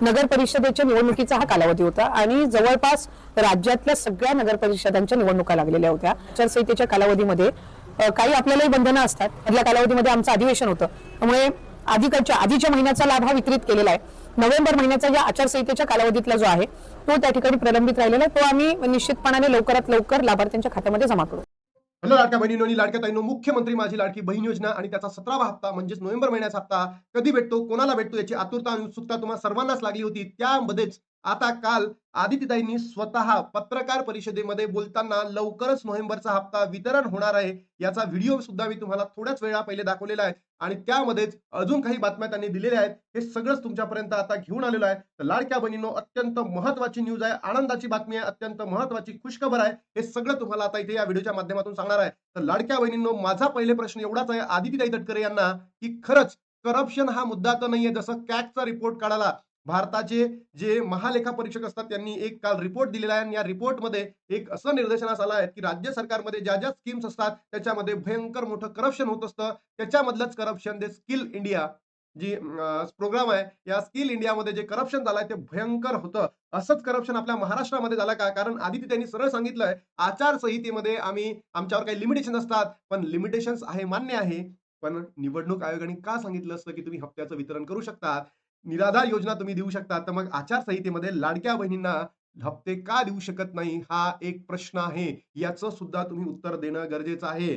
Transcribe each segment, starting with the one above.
नगर परिषदेच्या निवडणुकीचा हा कालावधी होता आणि जवळपास राज्यातल्या सगळ्या नगर परिषदांच्या निवडणुका लागलेल्या होत्या। आचारसंहितेच्या कालावधीमध्ये काही आपल्यालाही बंधनं असतात। मधल्या कालावधीमध्ये आमचं अधिवेशन होतं, त्यामुळे आधीच्या महिन्याचा लाभ हा वितरित केलेला आहे। नोव्हेंबर महिन्याचा या आचारसंहितेच्या कालावधीतला जो आहे तो त्या ठिकाणी प्रलंबित राहिलेला आहे, तो आम्ही निश्चितपणाने लवकरात लवकर लाभार्थ्यांच्या खात्यामध्ये जमा करू। हॅलो लाडक्या बहिणींनो आणि लाडक्या ताईंनो, मुख्यमंत्री माझी लाडकी बहीण योजना आणि त्याचा 17वा हप्ता म्हणजेच नोव्हेंबर महिन्याचा हप्ता कधी भेटतो, कोणाला भेटतो याची आतुरता आणि उत्सुकता तुम्हाला सर्वांनाच लागली होती। त्यामध्येच आता काल आदित्यताईंनी स्वतः पत्रकार परिषदेमध्ये बोलताना लवकरच नोव्हेंबरचा हप्ता वितरण होणार आहे याचा व्हिडिओ सुद्धा मी तुम्हाला थोड्याच वेळा पहिले दाखवलेला आहे आणि त्यामध्येच अजून काही बातम्या त्यांनी दिलेल्या आहेत। हे सगळंच तुमच्यापर्यंत आता घेऊन आलेलो आहे। तर लाडक्या बहिणींनो, अत्यंत महत्त्वाची न्यूज आहे, आनंदाची बातमी आहे, अत्यंत महत्त्वाची खुशखबर आहे। हे सगळं तुम्हाला आता इथे या व्हिडिओच्या माध्यमातून सांगणार आहे। तर लाडक्या बहिणींनो, माझा पहिले प्रश्न एवढाच आहे आदित्यताई तटकरे यांना, की खरंच करप्शन हा मुद्दा तर नाहीये। जसं कॅगचा रिपोर्ट काढाला भारताचे जे महालेखा परीक्षक असतात त्यांनी एक काल रिपोर्ट दिलेला आहे आणि या रिपोर्टमध्ये एक असं निर्देशनास आलं आहे की राज्य सरकारमध्ये ज्या ज्या स्कीम्स असतात त्याच्यामध्ये भयंकर मोठं करप्शन होत असतं। त्याच्यामधलंच करप्शन ते स्किल इंडिया जी प्रोग्राम आहे, या स्किल इंडियामध्ये जे करप्शन झालंय ते भयंकर होतं। असंच करप्शन आपल्या महाराष्ट्रामध्ये झालं का? कारण आदित्य त्यांनी सरळ सांगितलंय, आचारसंहितेमध्ये आमच्यावर काही लिमिटेशन असतात, पण लिमिटेशन्स आहे, मान्य आहे। पण निवडणूक आयोगाने का सांगितलं असतं की तुम्ही हप्त्याचं वितरण करू शकता, निराधार योजना तुम्ही देऊ शकता, तर मग आचारसंहितेमध्ये लाडक्या बहिणींना हप्ते का देऊ शकत नाही, हा एक प्रश्न आहे। याचं सुद्धा तुम्ही उत्तर देणं गरजेचं आहे।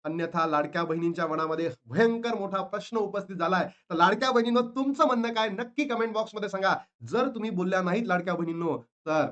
अन्यथा लाडक्या बहिणींच्या मनामध्ये भयंकर मोठा प्रश्न उपस्थित झालाय। तर लाडक्या बहिणींनो, तुमचं म्हणणं काय नक्की कमेंट बॉक्समध्ये सांगा। जर तुम्ही बोलल्या नाहीत लाडक्या बहिणींनो, तर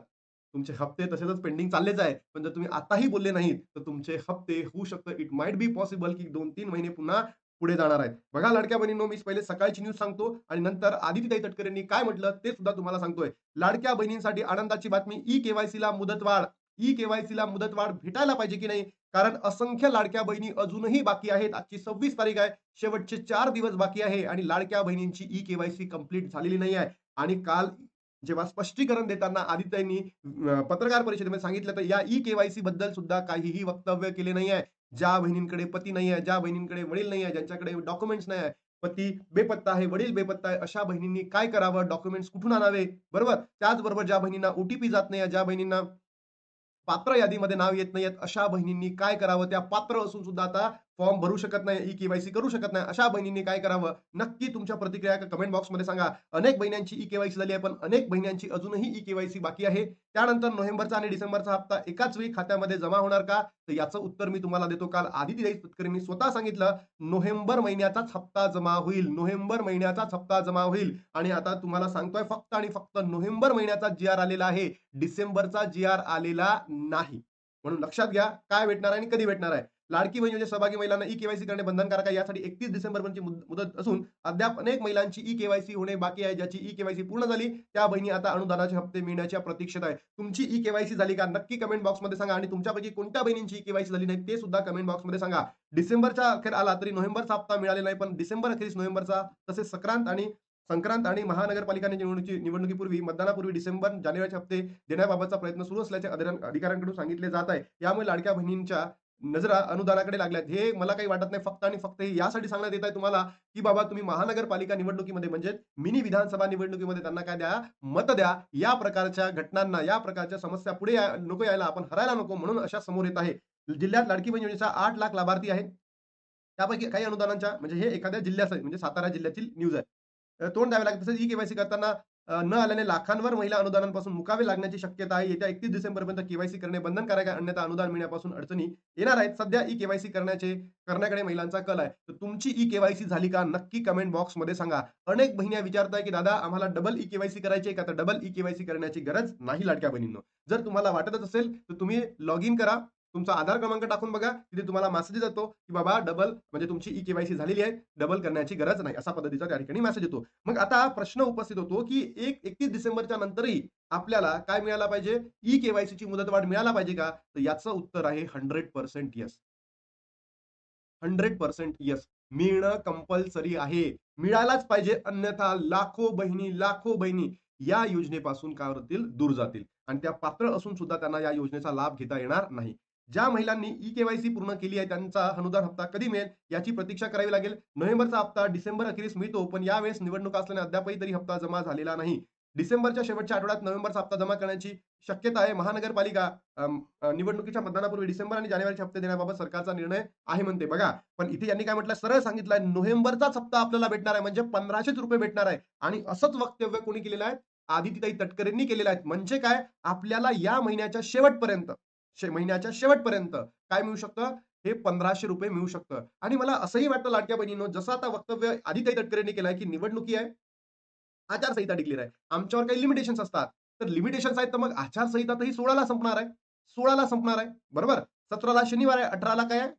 तुमचे हप्ते तसेच पेंडिंग चाललेच आहे। पण जर तुम्ही आताही बोलले नाहीत तर तुमचे हप्ते होऊ शकतं, इट माइट बी पॉसिबल की 2-3 महिने पुन्हा पुढे जाणार आहेत। बघा लाडक्या बहिणींनो, मी पहिले सकाळची न्यूज सांगतो आणि नंतर आदित्यताई तटकरेंनी काय म्हटलं ते सुद्धा तुम्हाला सांगतोय। लाडक्या बहिणींसाठी आनंदाची बातमी, ई-केवायसीला मुदतवाढ। ई-केवायसीला मुदतवाढ भेटायला पाहिजे की नाही? कारण असंख्य लाडक्या बहिणी अजूनही बाकी आहेत। आजची 26 तारीख आहे, शेवटचे 4 दिवस बाकी आहे आणि लाडक्या बहिणींची ई-केवायसी कंप्लीट झालेली नाही आहे। आणि काल जेव्हा स्पष्टीकरण देताना आदित्यताईंनी पत्रकार परिषदेमध्ये सांगितलं, तर या ई-केवायसी बद्दल सुद्धा काहीही वक्तव्य केले नाही आहे। ज्या बहिणींकडे पती नाही आहे, ज्या बहिणींकडे वडील नाही आहे, ज्यांच्याकडे डॉक्युमेंट्स नाही आहे, पती बेपत्ता आहे, वडील बेपत्ता आहे, अशा बहिणींनी काय करावं, डॉक्युमेंट्स कुठून आणावे, बरोबर? त्याचबरोबर ज्या बहिणींना ओटीपी जात नाही, ज्या बहिणींना पात्र यादीमध्ये नाव येत नाहीयेत, अशा बहिणींनी काय करावं? त्या पात्र असून सुद्धा आता फॉर्म भरू शकत नाही, ई-केवायसी करू शकत नाही, अशा बहिणींनी काय करावं? नक्की तुमच्या प्रतिक्रिया कमेंट बॉक्समध्ये सांगा। अनेक बहिणींची ई-केवायसी झाली आहे, पण अनेक बहिणींची अजूनही ई-केवायसी बाकी आहे। त्यानंतर नोव्हेंबरचा आणि डिसेंबरचा हप्ता एकाच वेळी खात्यामध्ये जमा होणार का? तर याचं उत्तर मी तुम्हाला देतो। काल आदित्यताई तटकरेंनी स्वतः सांगितलं, नोव्हेंबर महिन्याचाच हप्ता जमा होईल, नोव्हेंबर महिन्याचाच हप्ता जमा होईल। आणि आता तुम्हाला सांगतोय, फक्त आणि फक्त नोव्हेंबर महिन्याचा जी-आर आलेला आहे, डिसेंबरचा जी-आर आलेला नाही। म्हणून लक्षात घ्या काय भेटणार आहे आणि कधी भेटणार आहे। लाडकी बहीण योजनेत सहभागी महिलांना ई-केवायसी करणे बंधनकारक आहे। यासाठी 31 डिसेंबरपर्यंतची मुदत असून अद्याप अनेक महिलांची ई-केवायसी होणे बाकी आहे। ज्याची ई-केवायसी पूर्ण झाली त्या बहिणी आता अनुदानाचे हप्ते मिळण्याच्या प्रतीक्षेत आहे। तुमची ई-केवायसी झाली का? नक्की कमेंट बॉक्समध्ये सांगा आणि तुमच्यापैकी कोणत्या बहिणींची ई-केवायसी झाली नाही ते सुद्धा कमेंट बॉक्समध्ये सांगा। डिसेंबरचा अखेर आला तरी नोव्हेंबरचा हप्ता मिळालेला नाही, पण डिसेंबर अखेरीस नोव्हेंबरचा, तसेच संक्रांत आणि महानगरपालिका निवडणुकीपूर्वी मतदानापूर्वी डिसेंबर जानेवारीचे हप्ते देण्याबाबतचा प्रयत्न सुरू असल्याचे अधिकाऱ्यांकडून सांगितले जात आहे। यामुळे लाडक्या बहिणींच्या नजरा अनुदानाकडे लागल्यात। हे मला काही वाटत नाही, फक्त आणि फक्त हे यासाठी सांगण्यात येत आहे तुम्हाला, की बाबा तुम्ही महानगरपालिका निवडणुकीमध्ये म्हणजे मिनी विधानसभा निवडणुकीमध्ये त्यांना काय द्या, मत द्या। या प्रकारच्या घटनांना, या प्रकारच्या समस्या पुढे नको यायला, आपण हरायला नको म्हणून अशा समोर येत आहे। जिल्ह्यात लाडकी बहीण योजनेचा 8 लाख लाभार्थी आहेत। त्यापैकी काही अनुदानांच्या म्हणजे हे एखाद्या जिल्ह्याचं म्हणजे सातारा जिल्ह्यातील न्यूज आहे, तोंड द्यावे लागते। तसंच ई-केवायसी करताना न आल्याने लाखांवर महिला अनुदानांपासून मुकावे लागण्याची शक्यता आहे। येत्या 31 डिसेंबरपर्यंत केवायसी करणे बंधनकारक आहे, अन्यथा अनुदान मिळण्यापासून अडचणी येणार आहेत। सध्या ई-केवायसी करण्याकडे महिलांचा कल आहे। तर तुमची ई-केवायसी झाली का? नक्की कमेंट बॉक्समध्ये सांगा। अनेक बहिणी विचारताय की दादा आम्हाला डबल ई-केवायसी करायची आहे का? तर डबल ई-केवायसी करण्याची गरज नाही लाडक्या बहिणींनो। जर तुम्हाला वाटतच असेल तर तुम्ही लॉग इन करा, तुमचा आधार क्रमांक टाकून बघा, तिथे तुम्हाला मेसेज येतो की बाबा डबल म्हणजे तुमची ई-केवायसी झालेली आहे, डबल करण्याची गरज नाही, असा पद्धतीचा त्या ठिकाणी मेसेज येतो। मग आता प्रश्न उपस्थित होतो की 31 डिसेंबरच्या नंतरही आपल्याला काय मिळायला पाहिजे? ई-केवायसीची मुदतवाढ मिळायला पाहिजे का? तर याचं उत्तर आहे 100% येस। 100% येस, मिळणं कंपल्सरी आहे, मिळायलाच पाहिजे, अन्यथा लाखो बहिणी या योजनेपासून काय होतील, दूर जातील आणि त्या पात्र असून सुद्धा त्यांना या योजनेचा लाभ घेता येणार नाही। ज्या महिलांनी ई-केवायसी पूर्ण केली आहे त्यांचा अनुदान हप्ता कधी मिळेल याची प्रतीक्षा करावी लागेल। नोव्हेंबरचा हप्ता डिसेंबर अखेरीस मिळतो, पण यावेळेस निवडणुका असल्याने अद्यापही तरी हप्ता जमा झालेला नाही। डिसेंबरच्या शेवटच्या आठवड्यात नोव्हेंबरचा हप्ता जमा करण्याची शक्यता आहे. महानगरपालिका निवडणुकीच्या मतदानापूर्वी डिसेंबर आणि जानेवारीचे हप्ते देण्याबाबत सरकारचा निर्णय आहे म्हणते. बघा, पण इथे यांनी काय म्हटलं, सरळ सांगितलंय नोव्हेंबरचाच हप्ता आपल्याला भेटणार आहे, म्हणजे 1500 रुपये भेटणार आहे. आणि असंच वक्तव्य कोणी केलेलं आहे? आदितीताई तटकरेंनी केलेलं आहे. म्हणजे काय, आपल्याला या महिन्याच्या शेवटपर्यंत महिन्याच्या शेवटपर्यंत काय मिळू शकतं? हे 1500 रुपये मिळू शकतं. आणि मला असंही वाटतं लाडक्या बहिणींनो, जसं आता वक्तव्य आदितीताई तटकरेंनी केलंय, की निवडणुकी आहे, आचारसंहिता डिक्लेअर आहे. आमच्यावर काही लिमिटेशन्स असतात. तर लिमिटेशन्स आहेत, तर मग आचारसंहिता तर ही 16ला संपणार आहे. 16ला संपणार आहे. बरोबर? 17ला शनिवार आहे, 18ला काय आहे?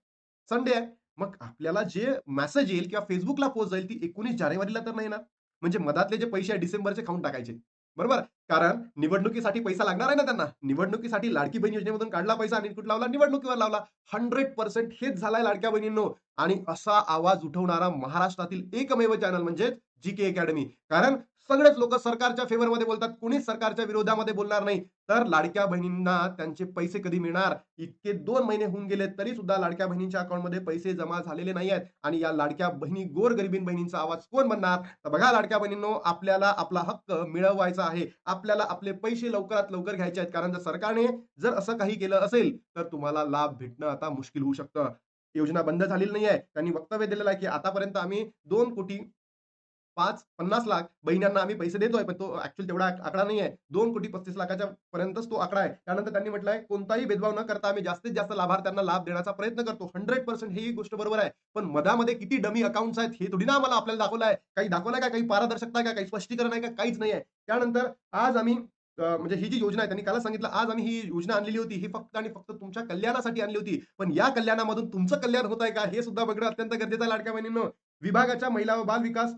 संडे आहे. मग आपल्याला जे मेसेज येईल किंवा Facebookला पोस्ट जाईल ती 19 जानेवारीला तर नाही येणार. म्हणजे मधातले जे पैसे आहेत डिसेंबरचे खाऊन टाकायचे. बरोबर? कारण निवडणुकीसाठी पैसा लागणार आहे ना त्यांना. निवडणुकीसाठी लाडकी बहीण योजनेमधून काढला पैसा आणि कुठे लावला? निवडणुकीवर लावला. 100% हेच झालंय लाडक्या बहिणींनो. आणि असा आवाज उठवणारा महाराष्ट्रातील एकमेव चॅनल म्हणजे जी अकॅडमी. कारण सगळेच लोक सरकारच्या फेवरमध्ये बोलतात, कोणीच सरकारच्या विरोधामध्ये बोलणार नाही. तर लाडक्या बहिणींना त्यांचे पैसे कधी मिळणार? इतके 2 महिने होऊन गेले तरी सुद्धा लाडक्या बहिणींच्या अकाउंटमध्ये पैसे जमा झालेले नाही आहेत. आणि या लाडक्या बहिणी, गोरगरिबीन बहिणींचा आवाज कोण बनणार? तर बघा लाडक्या बहिणींनो, आपल्याला आपला हक्क मिळवायचा आहे. आपल्याला आपले पैसे लवकरात लवकर घ्यायचे आहेत. कारण जर सरकारने असं काही केलं असेल तर तुम्हाला लाभ भेटणं आता मुश्किल होऊ शकतं. योजना बंद झालेली नाहीये. त्यांनी वक्तव्य दिलेलं आहे, की आतापर्यंत आम्ही 2,50,00,000 बहिण्यांना आम्ही पैसे देतोय, पण तो ऍक्च्युअली तेवढा आकडा नाहीये. 2,35,00,000 पर्यंतच तो आकडा आहे. त्यानंतर त्यांनी म्हटलंय, कोणताही भेदभाव न करता आम्ही जास्तीत जास्त लाभार्थ्यांना लाभ देण्याचा प्रयत्न करतो. 100% ही गोष्ट बरोबर आहे. पण मधामध्ये किती डमी अकाउंट्स आहेत हे थोडी ना आम्हाला आपल्याला दाखवलं आहे. काही दाखवलंय का? काही पारदर्शकता आहे का? काही स्पष्टीकरण आहे का? काहीच नाहीये. त्यानंतर आज आम्ही म्हणजे ही जी योजना आहे, त्यांनी कालच सांगितलं, आज आम्ही ही योजना आणलेली होती. ही फक्त आणि फक्त तुमच्या कल्याणासाठी आणली होती. पण या कल्याणामधून तुमचं कल्याण होत आहे का? हे सुद्धा बघणं अत्यंत गरजेचं आहे लाडक्या बहिणींनो. विभागाच्या महिला व बाल विकास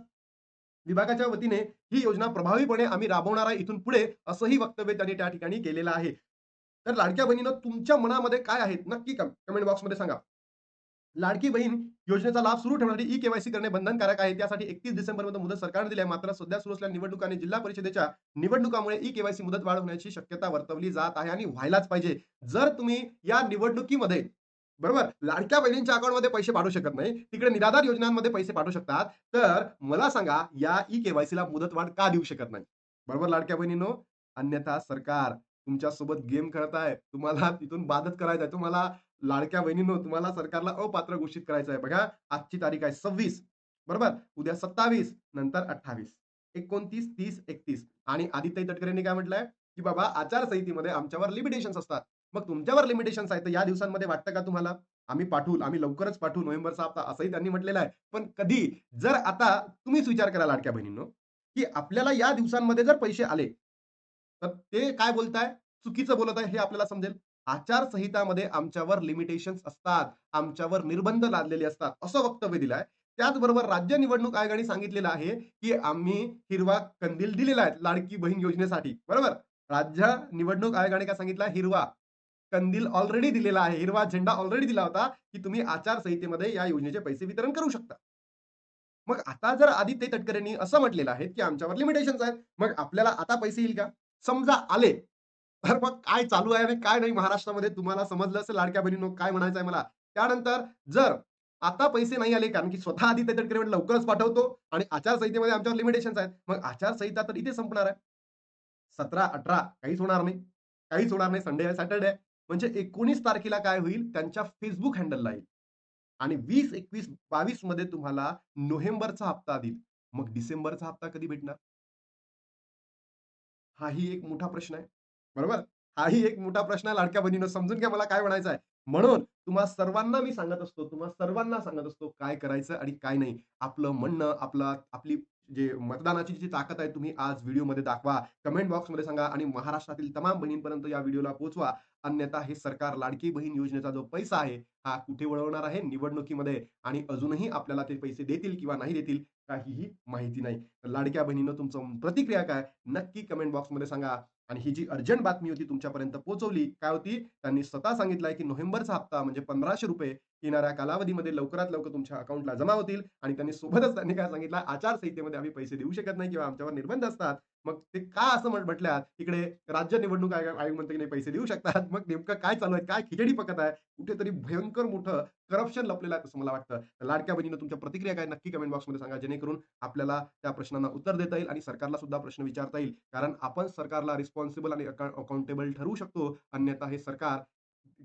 विभागाच्या वतीने ही योजना प्रभावीपणे आम्ही राबवणार आहे इथून पुढे, असंही वक्तव्य त्यांनी त्या ठिकाणी केलेलं आहे. तर लाडक्या बहिणीनं तुमच्या मनामध्ये काय आहेत? नक्की कमेंट बॉक्समध्ये सांगा. लाडकी बहीण योजनेचा लाभ सुरू ठेवण्यासाठी ई-के-वाय-सी करणे बंधनकारक आहे. त्यासाठी 31 डिसेंबरपर्यंत मुदत सरकारने दिली आहे. मात्र सध्या सुरू असलेल्या निवडणूक आणि जिल्हा परिषदेच्या निवडणुकामुळे ई-के-वाय-सी मुदत वाढ होण्याची शक्यता वर्तवली जात आहे आणि व्हायलाच पाहिजे. जर तुम्ही या निवडणुकीमध्ये, बरोबर, लाडक्या बहिणींच्या अकाउंटमध्ये पैसे पाठवू शकत नाही, तिकडे निराधार योजनांमध्ये पैसे पाठवू शकतात, तर मला सांगा या ई-के-वाय-सीला मुदतवाढ का देऊ शकत नाही? बरोबर लाडक्या बहिणींनो? अन्यथा सरकार तुमच्यासोबत गेम खेळत आहे. तुम्हाला तिथून बाधित करायचं आहे. तुम्हाला लाडक्या बहिणींनो, तुम्हाला सरकारला अपात्र घोषित करायचं आहे. बघा, आजची तारीख आहे 26, बरोबर? उद्या 27, नंतर 28, 29, 30, 31 आणि आदित्य तटकरेंनी काय म्हटलंय, की बाबा आचारसंहितेमध्ये आमच्यावर लिमिटेशन्स असतात. मग तुमच्यावर लिमिटेशन्स आहेत, तर या दिवसांमध्ये वाटतं का तुम्हाला? आम्ही पाठवू, आम्ही लवकरच पाठवू नोव्हेंबरचा हप्ता, असंही त्यांनी म्हटलेलं आहे. पण कधी, जर आता तुम्हीच विचार करा लाडक्या बहिणींनो, की आपल्याला या दिवसांमध्ये जर पैसे आले, तर ते काय बोलताय? चुकीचं बोलत आहे हे आपल्याला समजेल. आचारसंहितामध्ये आमच्यावर लिमिटेशन्स असतात, आमच्यावर निर्बंध लादलेले असतात, असं वक्तव्य दिलं आहे. त्याचबरोबर राज्य निवडणूक आयोगाने सांगितलेलं आहे, की आम्ही हिरवा कंदील दिलेला आहे लाडकी बहीण योजनेसाठी. बरोबर? राज्य निवडणूक आयोगाने काय सांगितलं? हिरवा कंदील ऑलरेडी दिलेला आहे. हिरवा झेंडा ऑलरेडी दिला होता, की तुम्ही आचारसंहितेमध्ये या योजनेचे पैसे वितरण करू शकता. मग आता जर आदित्य तटकरेंनी असं म्हटलेलं आहे, की आमच्यावर लिमिटेशन्स आहेत. मग आपल्याला आता पैसे येईल का? समजा आले, तर मग काय चालू आहे आणि काय नाही महाराष्ट्रामध्ये तुम्हाला समजलं असेल लाडक्या बहिणींनो काय म्हणायचं आहे मला. त्यानंतर जर आता पैसे नाही आले, कारण की स्वतः आदित्य तटकरे म्हटले लवकरच पाठवतो आणि आचारसंहितेमध्ये आमच्यावर लिमिटेशन्स आहेत. मग आचारसंहिता तर इथे संपणार आहे. 17-18 काहीच होणार नाही. काहीच होणार नाही. संडे आहे, सॅटर्डे आहे. म्हणजे 19 तारखेला काय होईल? त्यांच्या Facebook हँडलला येईल. आणि 20, 21, 22 मध्ये तुम्हाला नोव्हेंबरचा हप्ता देईल. मग डिसेंबरचा हप्ता कधी भेटणार? हाही एक मोठा प्रश्न आहे. बरोबर? हाही एक मोठा प्रश्न आहे लाडक्या बहिणींनो. समजून घ्या मला काय म्हणायचं आहे. म्हणून तुम्हा सर्वांना मी सांगत असतो, तुम्हा सर्वांना सांगत असतो काय करायचं आणि काय नाही. आपलं म्हणणं, आपली जे मतदानाची जी ताकद आहे तुम्ही आज व्हिडिओमध्ये दाखवा. कमेंट बॉक्समध्ये सांगा आणि महाराष्ट्रातील तमाम बहिणींपर्यंत या व्हिडिओला पोहोचवा. अन्यथा हे सरकार लाडकी बहीण योजनेचा जो पैसा आहे, हा कुठे वळवणार आहे? निवडणुकीमध्ये आणि अजूनही आपल्याला ते पैसे देतील किंवा नाही देतील काहीही माहिती नाही. तर लाडक्या बहिणींनो तुमचं प्रतिक्रिया काय? नक्की कमेंट बॉक्समध्ये सांगा. आणि ही जी अर्जंट बातमी होती तुमच्यापर्यंत पोहोचवली. काय होती? त्यांनी स्वतः सांगितलंय, की नोव्हेंबरचा हप्ता म्हणजे 1500 रुपये येणाऱ्या कालावधीमध्ये लवकरात लवकर तुमच्या अकाउंटला जमा होतील आणि त्यांनी काय सांगितलं, आचारसंहितेमध्ये आम्ही पैसे देऊ शकत नाही किंवा आमच्यावर निर्बंध असतात. मग ते का असं म्हटल्यात, इकडे राज्य निवडणूक आयोग म्हणतं की नाही पैसे देऊ शकतात. मग नेमकं काय चालू आहे? काय खिचडी पकत आहे? कुठेतरी भयंकर मोठं करप्शन लपलेलं आहे असं मला वाटतं. लाडक्या बहिणीनं तुमच्या प्रतिक्रिया काय नक्की कमेंट बॉक्समध्ये सांगा, जेणेकरून आपल्याला त्या प्रश्नांना उत्तर देता येईल आणि सरकारला सुद्धा प्रश्न विचारता येईल. कारण आपण सरकारला रिस्पॉन्सिबल आणि अकाउंटेबल ठरवू शकतो. अन्यथा हे सरकार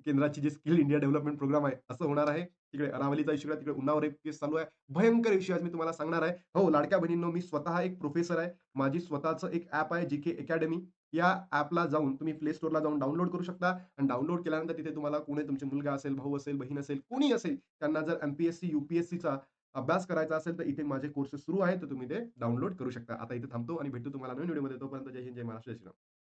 केंद्राची जी स्किल इंडिया डेव्हलपमेंट प्रोग्राम आहे, असं होणार आहे. तिकडे अरावलीचा इश्यू आहे, तिकडे उन्नाव रेप केस चालू आहे. भयंकर इश्यू आज मी तुम्हाला सांगणार आहे. हो, लाडक्या बहिणींनो, मी स्वतः एक प्रोफेसर आहे. माझी स्वतःचं एक ॲप आहे जीके अकॅडमी. या ॲपला जाऊन तुम्ही प्ले स्टोअरला जाऊन डाउनलोड करू शकता आणि डाउनलोड केल्यानंतर तिथे तुम्हाला कोणी तुमचे मुलगा असेल, भाऊ असेल, बहीण असेल, कोणी असेल, त्यांना जर एम-पी-एस-सी, यू-पी-एस-सीचा अभ्यास करायचा असेल, तर इथे माझे कोर्सेस सुरू आहेत. तर तुम्ही ते डाउनलोड करू शकता. आता इथे थांबतो आणि भेटतो तुम्हाला नवीन व्हिडिओमध्ये. तोपर्यंत जय हिंद, जय महाराष्ट्र, जय श्रीराम.